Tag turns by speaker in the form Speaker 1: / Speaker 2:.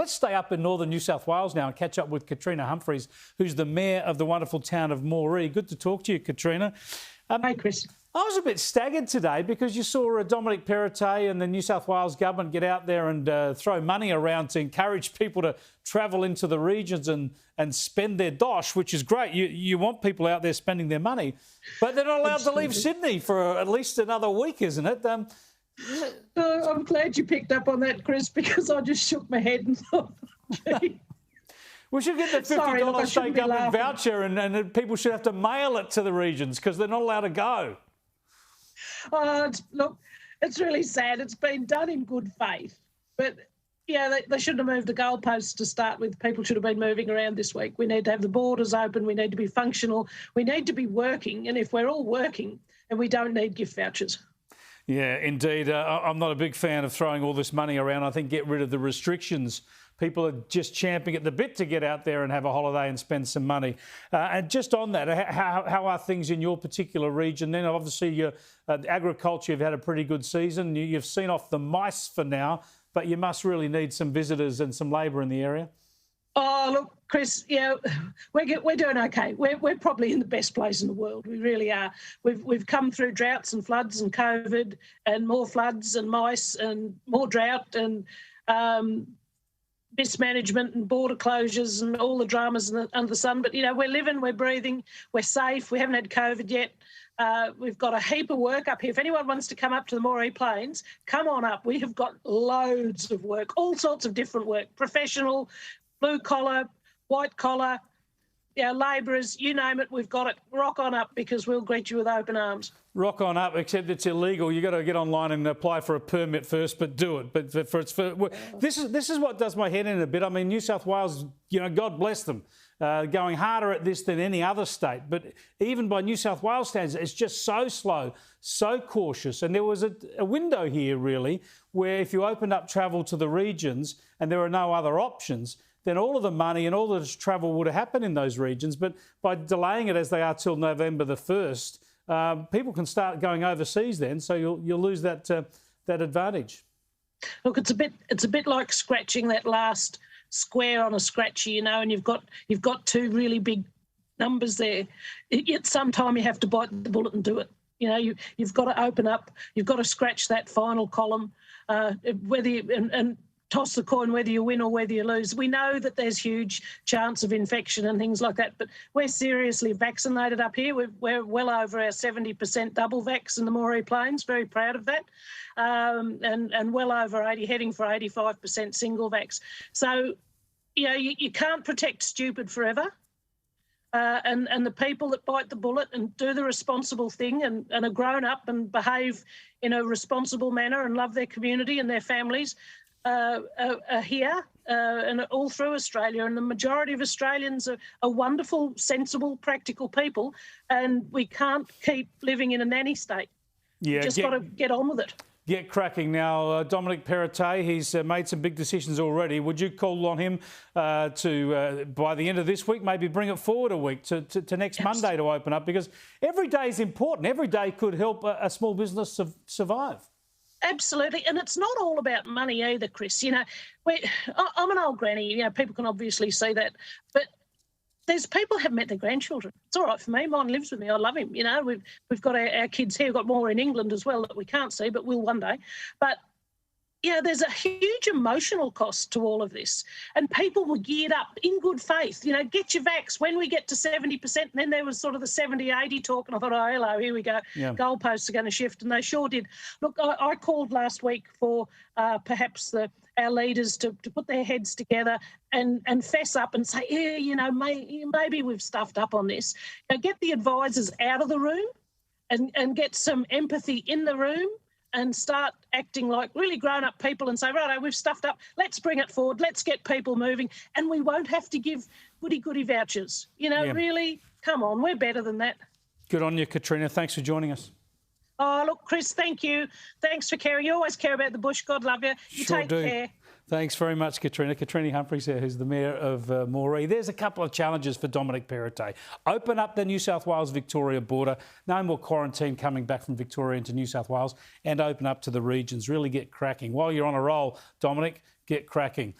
Speaker 1: let's stay up in northern New South Wales now and catch up with Katrina Humphries, who's the Mayor of the wonderful town of Moree. Good to talk to you, Katrina.
Speaker 2: Hi, Chris.
Speaker 1: I was a bit staggered today because you saw Dominic Perrottet and the New South Wales government get out there and throw money around to encourage people to travel into the regions and spend their dosh, which is great. You want people out there spending their money, but they're not allowed to leave Sydney for at least another week, isn't it?
Speaker 2: I'm glad you picked up on that, Chris, because I just shook my head and thought, gee.
Speaker 1: We should get the $50 state government voucher and people should have to mail it to the regions because they're not allowed to go.
Speaker 2: Look, it's really sad. It's been done in good faith. But, yeah, they shouldn't have moved the goalposts to start with. People should have been moving around this week. We need to have the borders open. We need to be functional. We need to be working. And if we're all working, and we don't need gift vouchers.
Speaker 1: Yeah, indeed. I'm not a big fan of throwing all this money around. I think get rid of the restrictions. People are just champing at the bit to get out there and have a holiday and spend some money. And just on that, how are things in your particular region then? Obviously, your agriculture, you've had a pretty good season. You've seen off the mice for now, but you must really need some visitors and some labour in the area.
Speaker 2: Oh, look, Chris, yeah, we're doing okay. We're probably in the best place in the world. We really are. We've come through droughts and floods and COVID and more floods and mice and more drought and mismanagement and border closures and all the dramas under the sun. But, you know, we're living, we're breathing, we're safe. We haven't had COVID yet. We've got a heap of work up here. If anyone wants to come up to the Moree Plains, come on up. We have got loads of work, all sorts of different work, professional, blue collar, white collar, labourers, you name it, we've got it. Rock on up because we'll greet you with open arms.
Speaker 1: Rock on up, except it's illegal. You've got to get online and apply for a permit first, but do it. But this is what does my head in a bit. I mean, New South Wales, you know, God bless them, going harder at this than any other state. But even by New South Wales standards, it's just so slow, so cautious. And there was a window here, really, where if you opened up travel to the regions and there are no other options, then all of the money and all the travel would have happened in those regions. But by delaying it as they are till November the 1st, people can start going overseas then, so you'll lose that advantage.
Speaker 2: Look, it's a bit like scratching that last square on a scratchy, you know, and you've got two really big numbers there. Yet sometime you have to bite the bullet and do it. You know, you've got to open up, you've got to scratch that final column, and toss the coin whether you win or whether you lose. We know that there's huge chance of infection and things like that, but we're seriously vaccinated up here. We're well over our 70% double vax in the Moree Plains, very proud of that, and well over 80, heading for 85% single vax. So, you know, you can't protect stupid forever. And the people that bite the bullet and do the responsible thing and are grown up and behave in a responsible manner and love their community and their families are here and all through Australia. And the majority of Australians are wonderful, sensible, practical people. And we can't keep living in a nanny state. Yeah, just got to get on with it.
Speaker 1: Get cracking. Now, Dominic Perrottet, he's made some big decisions already. Would you call on him to, by the end of this week, maybe bring it forward a week to next Monday to open up? Because every day is important. Every day could help a small business survive.
Speaker 2: Absolutely. And it's not all about money either, Chris. You know, I'm an old granny. You know, people can obviously see that. But there's people who haven't met their grandchildren. It's all right for me. Mine lives with me. I love him. You know, we've got our kids here. We've got more in England as well that we can't see, but will one day. But, you know, there's a huge emotional cost to all of this. And people were geared up in good faith. You know, get your vax when we get to 70%. And then there was sort of the 70-80 talk. And I thought, oh, hello, here we go. Yeah. Goalposts are going to shift. And they sure did. Look, I called last week for perhaps our leaders to put their heads together and fess up and say, yeah, you know, maybe we've stuffed up on this. Now, get the advisors out of the room and get some empathy in the room and start acting like really grown-up people and say, righto, we've stuffed up, let's bring it forward, let's get people moving, and we won't have to give goody-goody vouchers. You know, really, come on, we're better than that.
Speaker 1: Good on you, Katrina. Thanks for joining us.
Speaker 2: Oh, look, Chris, thank you. Thanks for caring. You always care about the bush. God love you. You
Speaker 1: sure
Speaker 2: take
Speaker 1: do.
Speaker 2: care.
Speaker 1: Thanks very much, Katrina. Katrina Humphries here, who's the Mayor of Moree. There's a couple of challenges for Dominic Perrottet. Open up the New South Wales-Victoria border. No more quarantine coming back from Victoria into New South Wales. And open up to the regions. Really get cracking. While you're on a roll, Dominic, get cracking.